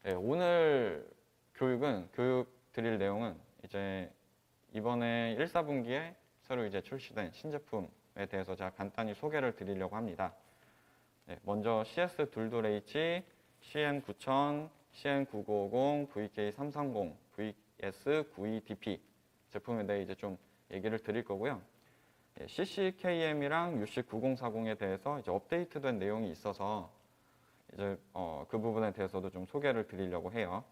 네, 오늘 교육 드릴 내용은 이제 이번에 1, 4분기에 새로 이제 출시된 신제품에 대해서 제가 간단히 소개를 드리려고 합니다. 네, 먼저 CS22H, CN9000, CN9950, VK330, VS92DP 제품에 대해 이제 좀 얘기를 드릴 거고요. CCKM이랑 UC9040에 대해서 이제 업데이트된 내용이 있어서 이제 그 부분에 대해서도 좀 소개를 드리려고 해요.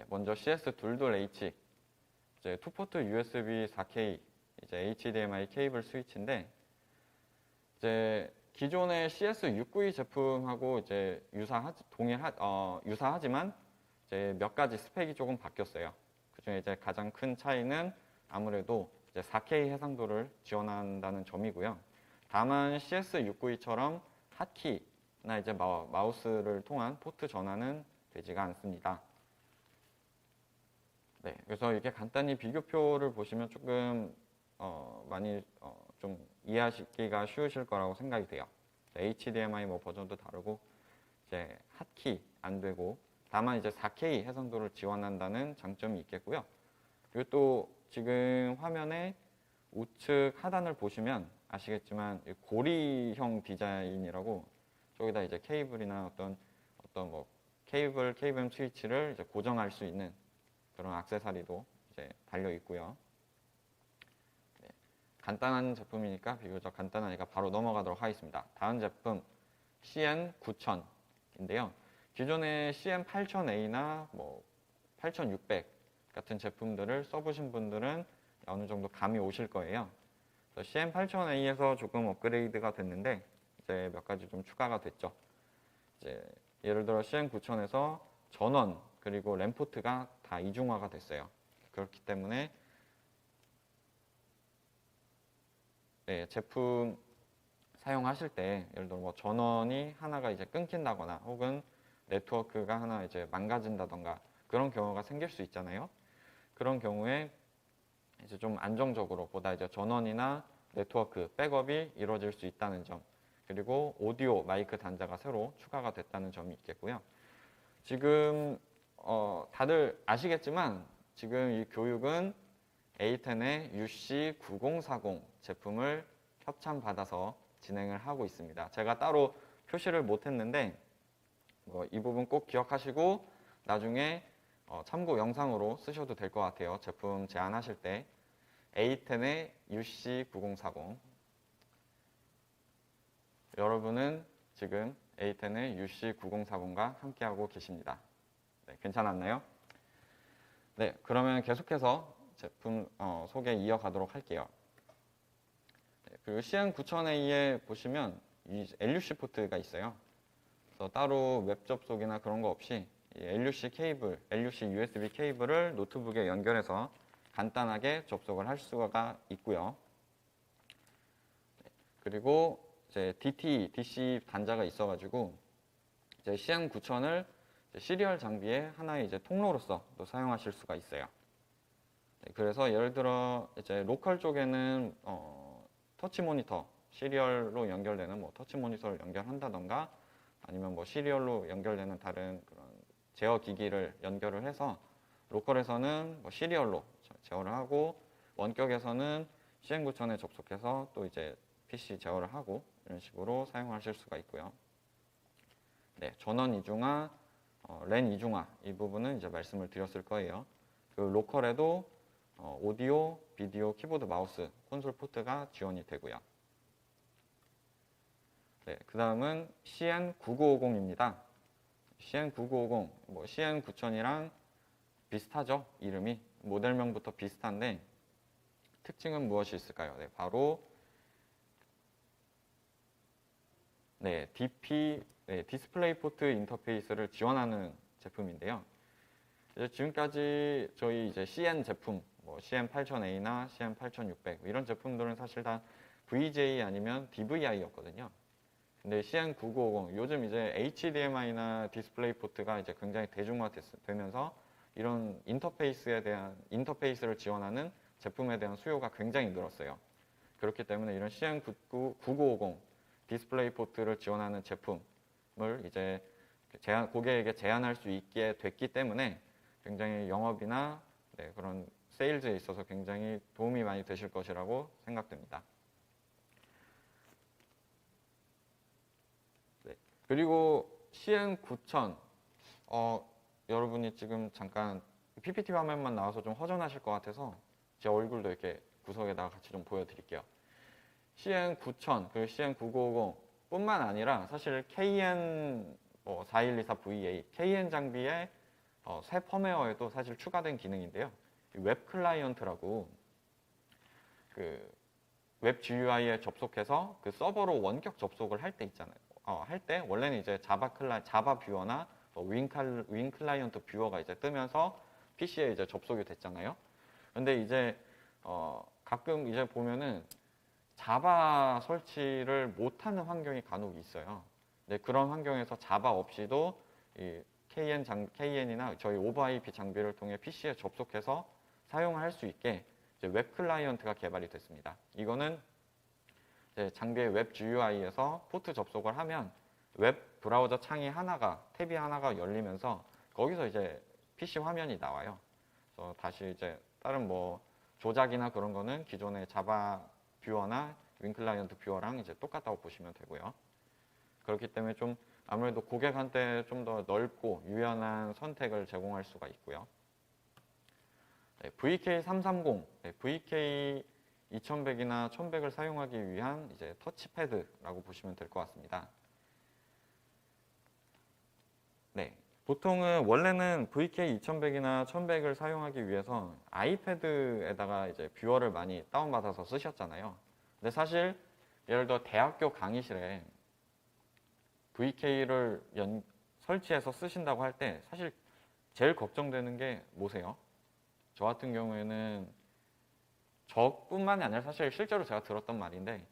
먼저 CS22H 이제 투포트 USB 4K 이제 HDMI 케이블 스위치인데 이제 기존의 CS692 제품하고 이제 유사하지만 이제 몇 가지 스펙이 조금 바뀌었어요. 그중에 이제 가장 큰 차이는 아무래도 이제 4K 해상도를 지원한다는 점이고요. 다만 CS692처럼 핫키나 이제 마우스를 통한 포트 전환은 되지가 않습니다. 네, 그래서 이렇게 간단히 비교표를 보시면 조금 많이 좀 이해하시기가 쉬우실 거라고 생각이 돼요. HDMI 뭐 버전도 다르고 이제 핫키 안 되고 다만 이제 4K 해상도를 지원한다는 장점이 있겠고요. 그리고 또 지금 화면에 우측 하단을 보시면 아시겠지만 고리형 디자인이라고 저기다 이제 케이블이나 어떤 뭐 케이블 스위치를 이제 고정할 수 있는 그런 액세서리도 이제 달려 있고요. 네, 간단한 제품이니까 비교적 간단하니까 바로 넘어가도록 하겠습니다. 다음 제품 CN9000인데요. 기존의 CN8000A나 뭐 8600 같은 제품들을 써보신 분들은 어느 정도 감이 오실 거예요. CN8000A에서 조금 업그레이드가 됐는데 이제 몇 가지 좀 추가가 됐죠. 이제 예를 들어 CN9000에서 전원 그리고 램 포트가 다 이중화가 됐어요. 그렇기 때문에 네, 제품 사용하실 때 예를 들어 뭐 전원이 하나가 이제 끊긴다거나 혹은 네트워크가 하나 이제 망가진다던가 그런 경우가 생길 수 있잖아요. 그런 경우에 이제 좀 안정적으로 보다 이제 전원이나 네트워크 백업이 이루어질 수 있다는 점, 그리고 오디오 마이크 단자가 새로 추가가 됐다는 점이 있겠고요. 지금 다들 아시겠지만 지금 이 교육은 A10의 UC9040 제품을 협찬받아서 진행을 하고 있습니다. 제가 따로 표시를 못했는데 이 부분 꼭 기억하시고 나중에 참고 영상으로 쓰셔도 될 것 같아요. 제품 제안하실 때 A10의 UC9040 여러분은 지금 A10의 UC9040과 함께하고 계십니다. 네, 괜찮았나요? 네, 그러면 계속해서 제품 소개 이어가도록 할게요. 네, 그리고 CN9000A에 보시면 이 LUC 포트가 있어요. 그래서 따로 웹 접속이나 그런 거 없이 이 LUC 케이블, LUC USB 케이블을 노트북에 연결해서 간단하게 접속을 할 수가 있고요. 네, 그리고 이제 DC 단자가 있어가지고 이제 CN9000을 시리얼 장비의 하나의 이제 통로로서 또 사용하실 수가 있어요. 네, 그래서 예를 들어 이제 로컬 쪽에는 터치 모니터 시리얼로 연결되는 뭐 터치 모니터를 연결한다던가 아니면 뭐 시리얼로 연결되는 다른 그런 제어 기기를 연결을 해서 로컬에서는 뭐 시리얼로 제어를 하고 원격에서는 CN9000에 접속해서 또 이제 PC 제어를 하고 이런 식으로 사용하실 수가 있고요. 네, 전원 이중화, 랜 이중화 이 부분은 이제 말씀을 드렸을 거예요. 그 로컬에도 오디오, 비디오, 키보드, 마우스, 콘솔 포트가 지원이 되고요. 네, 그 다음은 CN9950입니다. CN9950, 뭐 CN9000이랑 비슷하죠? 이름이 모델명부터 비슷한데 특징은 무엇이 있을까요? 네, 바로 네, 디스플레이 포트 인터페이스를 지원하는 제품인데요. 지금까지 저희 이제 CN 제품, 뭐 CN8000A나 CN8600 이런 제품들은 사실 다 VJ 아니면 DVI였거든요. 근데 CN9950 요즘 이제 HDMI나 디스플레이 포트가 이제 굉장히 대중화되면서 이런 인터페이스를 지원하는 제품에 대한 수요가 굉장히 늘었어요. 그렇기 때문에 이런 CN9950 디스플레이 포트를 지원하는 제품을 이제 고객에게 제안할 수 있게 됐기 때문에 굉장히 영업이나 그런 세일즈에 있어서 굉장히 도움이 많이 되실 것이라고 생각됩니다. 그리고 CN9000 여러분이 지금 잠깐 PPT 화면만 나와서 좀 허전하실 것 같아서 제 얼굴도 이렇게 구석에다가 같이 좀 보여드릴게요. CN9000 그리고 CN9950 뿐만 아니라 사실 KN 4124VA, KN 장비의 새 펌웨어에도 사실 추가된 기능인데요. 웹 클라이언트라고 그 웹 GUI에 접속해서 그 서버로 원격 접속을 할 때 있잖아요. 할 때 원래는 이제 자바 뷰어나 윈 클라이언트 뷰어가 이제 뜨면서 PC에 이제 접속이 됐잖아요. 근데 이제 가끔 이제 보면은 자바 설치를 못하는 환경이 간혹 있어요. 네, 그런 환경에서 자바 없이도 이 KN이나 저희 오버 IP 장비를 통해 PC에 접속해서 사용할 수 있게 이제 웹 클라이언트가 개발이 됐습니다. 이거는 이제 장비의 웹 GUI에서 포트 접속을 하면 웹 브라우저 창이 탭이 하나가 열리면서 거기서 이제 PC 화면이 나와요. 그래서 다시 이제 다른 조작이나 그런 거는 기존의 자바 뷰어나 윈 클라이언트 뷰어랑 이제 똑같다고 보시면 되고요. 그렇기 때문에 좀 아무래도 고객한테 좀 더 넓고 유연한 선택을 제공할 수가 있고요. VK330, VK2100이나 1100을 사용하기 위한 이제 터치패드라고 보시면 될 것 같습니다. 네, 보통은 원래는 VK2100이나 1100을 사용하기 위해서 아이패드에다가 이제 뷰어를 많이 다운받아서 쓰셨잖아요. 근데 사실 예를 들어 대학교 강의실에 VK를 설치해서 쓰신다고 할 때 사실 제일 걱정되는 게 뭐세요? 저 같은 경우에는 저뿐만이 아니라 사실 실제로 제가 들었던 말인데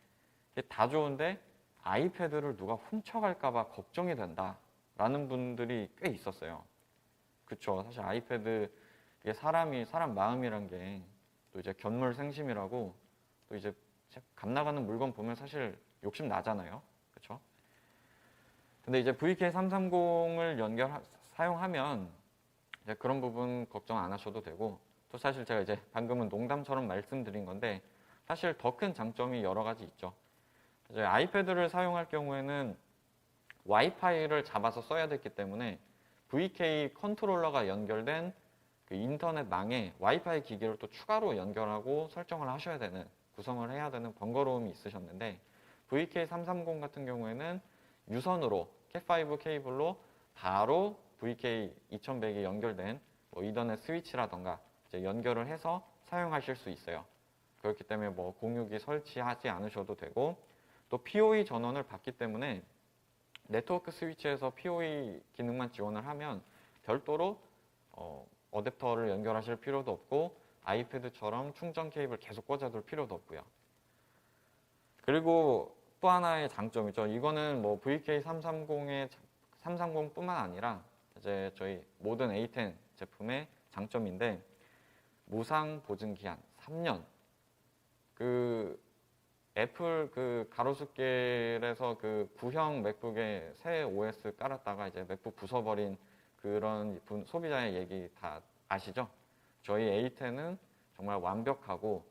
이게 다 좋은데 아이패드를 누가 훔쳐갈까 봐 걱정이 된다라는 분들이 꽤 있었어요. 그쵸? 사실 아이패드 이게 사람 마음이란 게 또 이제 견물생심이라고 또 이제 값 나가는 물건 보면 사실 욕심 나잖아요. 그쵸? 근데 이제 VK330을 사용하면 이제 그런 부분 걱정 안 하셔도 되고 또 사실 제가 이제 방금은 농담처럼 말씀드린 건데 사실 더 큰 장점이 여러 가지 있죠. 이제 아이패드를 사용할 경우에는 와이파이를 잡아서 써야 됐기 때문에 VK 컨트롤러가 연결된 그 인터넷망에 와이파이 기기를 또 추가로 연결하고 설정을 하셔야 되는 구성을 해야 되는 번거로움이 있으셨는데 VK330 같은 경우에는 유선으로 cat5 케이블로 바로 VK2100이 연결된 이더넷 스위치라던가 이제 연결을 해서 사용하실 수 있어요. 그렇기 때문에 공유기 설치하지 않으셔도 되고 또 PoE 전원을 받기 때문에 네트워크 스위치에서 PoE 기능만 지원을 하면 별도로 어댑터를 연결하실 필요도 없고 아이패드처럼 충전 케이블 계속 꽂아둘 필요도 없고요. 그리고 또 하나의 장점이죠. 이거는 VK330뿐만 아니라 이제 저희 모든 A10 제품의 장점인데 무상 보증 기한 3년. 그 애플 그 가로수길에서 그 구형 맥북에 새 OS 깔았다가 이제 맥북 부숴버린 그런 소비자의 얘기 다 아시죠? 저희 A10은 정말 완벽하고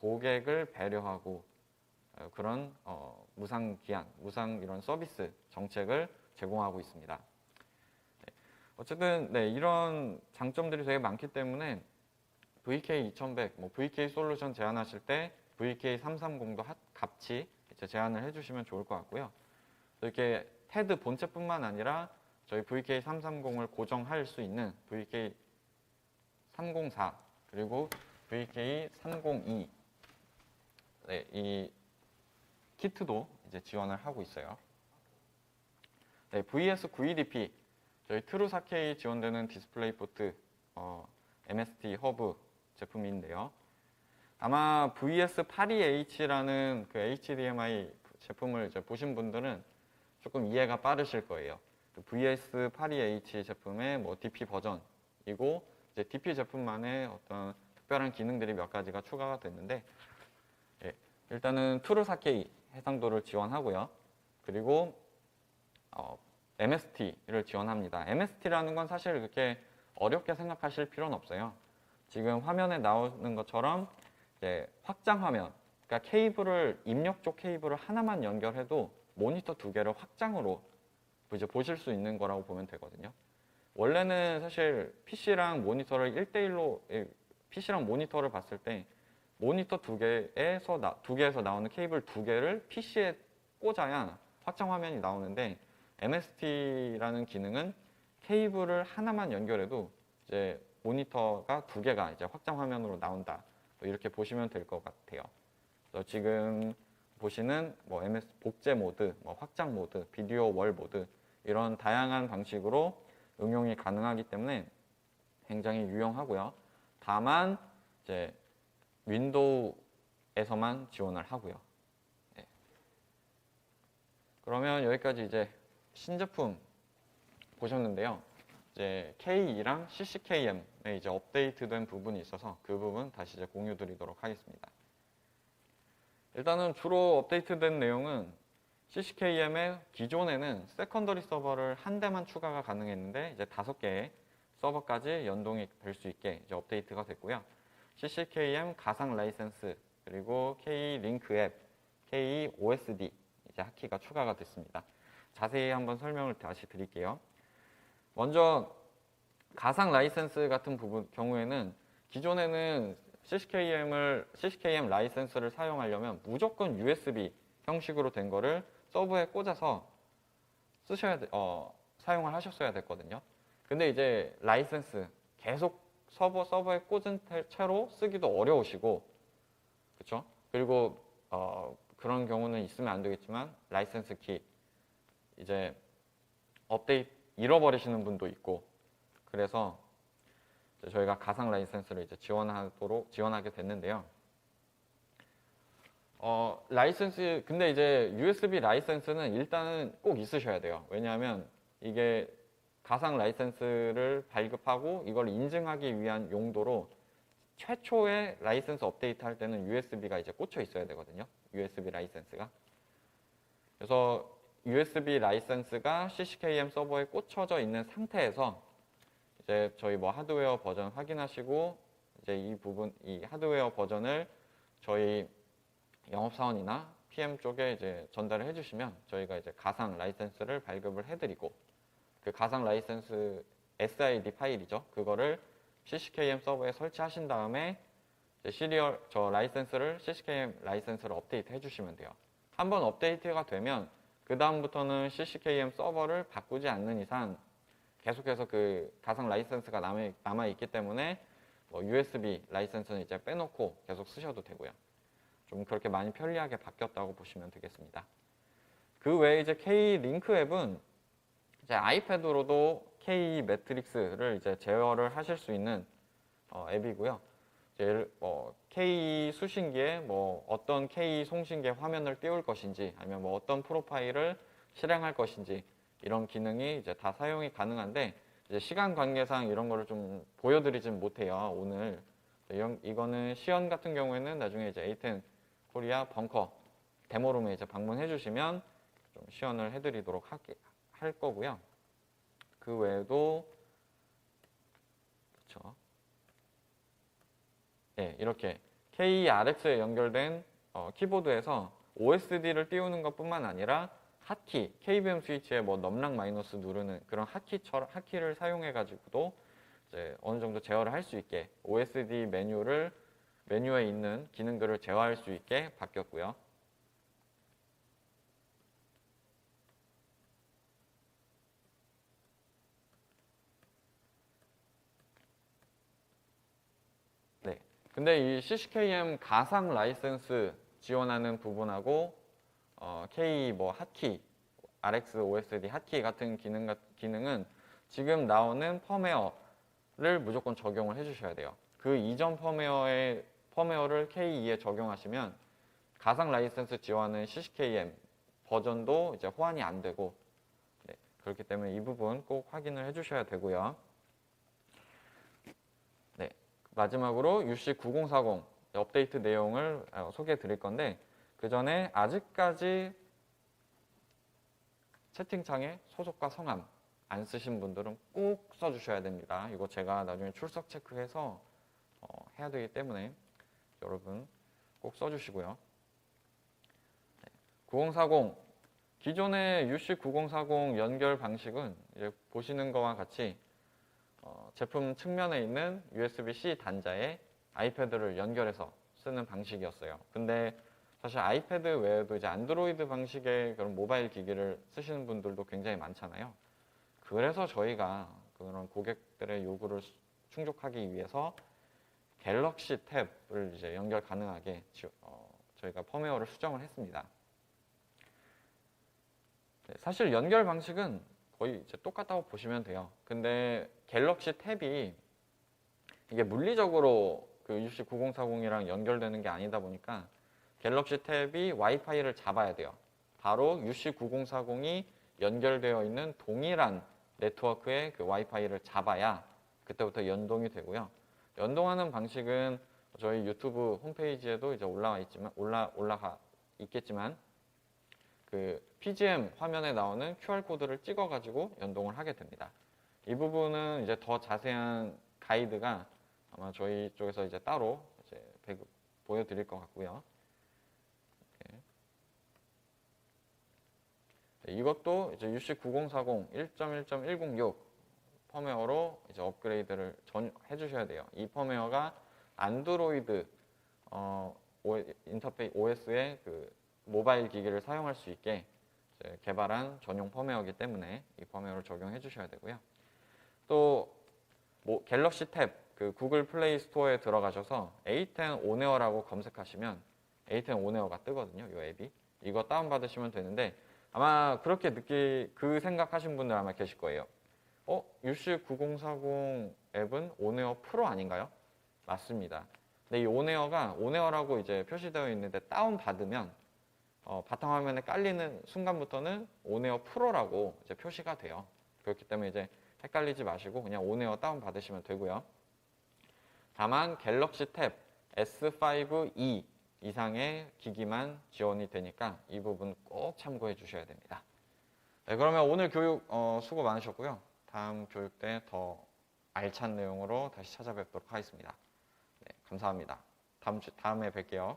고객을 배려하고 그런 무상 기한, 무상 이런 서비스 정책을 제공하고 있습니다. 어쨌든 이런 장점들이 되게 많기 때문에 VK2100, VK 솔루션 제안하실 때 VK330도 같이 이제 제안을 해주시면 좋을 것 같고요. 이렇게 헤드 본체뿐만 아니라 저희 VK330을 고정할 수 있는 VK304 그리고 VK302 이 키트도 이제 지원을 하고 있어요. VS9EDP 저희 트루4K 지원되는 디스플레이 포트 MST 허브 제품인데요. 아마 VS82H라는 그 HDMI 제품을 이제 보신 분들은 조금 이해가 빠르실 거예요. VS82H 제품의 DP 버전이고 이제 DP 제품만의 어떤 특별한 기능들이 몇 가지가 추가가 됐는데 일단은 트루4K 해상도를 지원하고요. 그리고 MST를 지원합니다. MST라는 건 사실 그렇게 어렵게 생각하실 필요는 없어요. 지금 화면에 나오는 것처럼 이제 확장 화면, 그러니까 케이블을 입력 쪽 케이블을 하나만 연결해도 모니터 두 개를 확장으로 이제 보실 수 있는 거라고 보면 되거든요. 원래는 사실 PC랑 모니터를 1대1로 PC랑 모니터를 봤을 때 모니터 두 개에서 나오는 케이블 두 개를 PC에 꽂아야 확장 화면이 나오는데 MST라는 기능은 케이블을 하나만 연결해도 이제 모니터가 두 개가 이제 확장 화면으로 나온다. 이렇게 보시면 될 것 같아요. 그래서 지금 보시는 뭐 MS 복제 모드, 뭐 확장 모드, 비디오 월 모드 이런 다양한 방식으로 응용이 가능하기 때문에 굉장히 유용하고요. 다만 이제 윈도우에서만 지원을 하고요. 네. 그러면 여기까지 이제 신제품 보셨는데요. 이제 K2랑 CCKM에 이제 업데이트된 부분이 있어서 그 부분 다시 이제 공유 드리도록 하겠습니다. 일단은 주로 업데이트된 내용은 CCKM의 기존에는 세컨더리 서버를 한 대만 추가가 가능했는데 이제 5개의 서버까지 연동이 될 수 있게 이제 업데이트가 됐고요. CCKM 가상 라이센스 그리고 K-링크 앱, K-OSD 이제 하키가 추가가 됐습니다. 자세히 한번 설명을 다시 드릴게요. 먼저 가상 라이센스 같은 경우에는 기존에는 CCKM 라이센스를 사용하려면 무조건 USB 형식으로 된 거를 서버에 꽂아서 사용을 하셨어야 됐거든요. 근데 이제 라이센스 계속 서버에 꽂은 채로 쓰기도 어려우시고, 그렇죠? 그리고 그런 경우는 있으면 안 되겠지만 라이센스 키 이제 업데이트 잃어버리시는 분도 있고, 그래서 저희가 가상 라이센스를 이제 지원하게 됐는데요. 라이센스 근데 이제 USB 라이센스는 일단은 꼭 있으셔야 돼요. 왜냐하면 이게 가상 라이센스를 발급하고 이걸 인증하기 위한 용도로 최초의 라이센스 업데이트 할 때는 USB가 이제 꽂혀 있어야 되거든요. USB 라이센스가. 그래서 USB 라이센스가 CCKM 서버에 꽂혀져 있는 상태에서 이제 저희 뭐 하드웨어 버전 확인하시고 이제 이 하드웨어 버전을 저희 영업사원이나 PM 쪽에 이제 전달을 해주시면 저희가 이제 가상 라이센스를 발급을 해드리고 그 가상 라이센스 SID 파일이죠. 그거를 CCKM 서버에 설치하신 다음에 저 라이센스를 CCKM 라이센스를 업데이트 해주시면 돼요. 한번 업데이트가 되면 그 다음부터는 CCKM 서버를 바꾸지 않는 이상 계속해서 그 가상 라이센스가 남아있기 때문에 뭐 USB 라이센스는 이제 빼놓고 계속 쓰셔도 되고요. 좀 그렇게 많이 편리하게 바뀌었다고 보시면 되겠습니다. 그 외에 이제 K-링크 앱은 이제 아이패드로도 K 매트릭스를 이제 제어를 하실 수 있는 앱이고요. 이제 K 수신기에 뭐 어떤 K 송신기에 화면을 띄울 것인지 아니면 뭐 어떤 프로파일을 실행할 것인지 이런 기능이 이제 다 사용이 가능한데 이제 시간 관계상 이런 거를 좀 보여드리진 못해요. 오늘 이거는 시연 같은 경우에는 나중에 이제 A10 코리아 벙커 데모룸에 이제 방문해 주시면 좀 시연을 해드리도록 할 거고요. 그 외에도 그렇죠. 네, 이렇게 KRX에 연결된 키보드에서 OSD를 띄우는 것뿐만 아니라 핫키, KVM 스위치에 뭐 넘락 마이너스 누르는 그런 핫키를 사용해 가지고도 이제 어느 정도 제어를 할 수 있게 OSD 메뉴에 있는 기능들을 제어할 수 있게 바뀌었고요. 네. 근데 이 CCKM 가상 라이센스 지원하는 부분하고 K 뭐 핫키, RX OSD 핫키 같은 기능은 지금 나오는 펌웨어를 무조건 적용을 해주셔야 돼요. 그 이전 펌웨어를 K2에 적용하시면 가상 라이센스 지원하는 CCKM 버전도 이제 호환이 안 되고 네, 그렇기 때문에 이 부분 꼭 확인을 해주셔야 되고요. 네, 마지막으로 UC9040 업데이트 내용을 소개해 드릴 건데 그 전에 아직까지 채팅창에 소속과 성함 안 쓰신 분들은 꼭 써주셔야 됩니다. 이거 제가 나중에 출석 체크해서 해야 되기 때문에 여러분 꼭 써주시고요. 9040 기존의 UC 9040 연결 방식은 이제 보시는 것과 같이 제품 측면에 있는 USB-C 단자에 아이패드를 연결해서 쓰는 방식이었어요. 근데 사실 아이패드 외에도 이제 안드로이드 방식의 그런 모바일 기기를 쓰시는 분들도 굉장히 많잖아요. 그래서 저희가 그런 고객들의 요구를 충족하기 위해서 갤럭시 탭을 이제 연결 가능하게 저희가 펌웨어를 수정을 했습니다. 사실 연결 방식은 거의 이제 똑같다고 보시면 돼요. 근데 갤럭시 탭이 이게 물리적으로 그 UC 9040이랑 연결되는 게 아니다 보니까 갤럭시 탭이 와이파이를 잡아야 돼요. 바로 UC 9040이 연결되어 있는 동일한 네트워크의 그 와이파이를 잡아야 그때부터 연동이 되고요. 연동하는 방식은 저희 유튜브 홈페이지에도 이제 올라가 있겠지만 그 PGM 화면에 나오는 QR코드를 찍어가지고 연동을 하게 됩니다. 이 부분은 이제 더 자세한 가이드가 아마 저희 쪽에서 이제 따로 이제 보여드릴 것 같고요. 이것도 이제 UC 9040 1.1.106 펌웨어로 이제 업그레이드를 해주셔야 돼요. 이 펌웨어가 안드로이드 인터페이스 OS의 그 모바일 기기를 사용할 수 있게 개발한 전용 펌웨어이기 때문에 이 펌웨어를 적용해 주셔야 되고요. 또 갤럭시 탭 그 구글 플레이 스토어에 들어가셔서 A10 온에어라고 검색하시면 A10 온에어가 뜨거든요. 이 앱이. 이거 다운받으시면 되는데 아마 그렇게 그 생각하신 분들 아마 계실 거예요. UC 9040 앱은 온에어 프로 아닌가요? 맞습니다. 근데 이 온에어라고 이제 표시되어 있는데 다운받으면 바탕화면에 깔리는 순간부터는 온에어 프로라고 이제 표시가 돼요. 그렇기 때문에 이제 헷갈리지 마시고 그냥 온에어 다운받으시면 되고요. 다만 갤럭시 탭 S5e 이상의 기기만 지원이 되니까 이 부분 꼭 참고해 주셔야 됩니다. 네, 그러면 오늘 교육 수고 많으셨고요. 다음 교육 때 더 알찬 내용으로 다시 찾아뵙도록 하겠습니다. 네, 감사합니다. 다음에 뵐게요.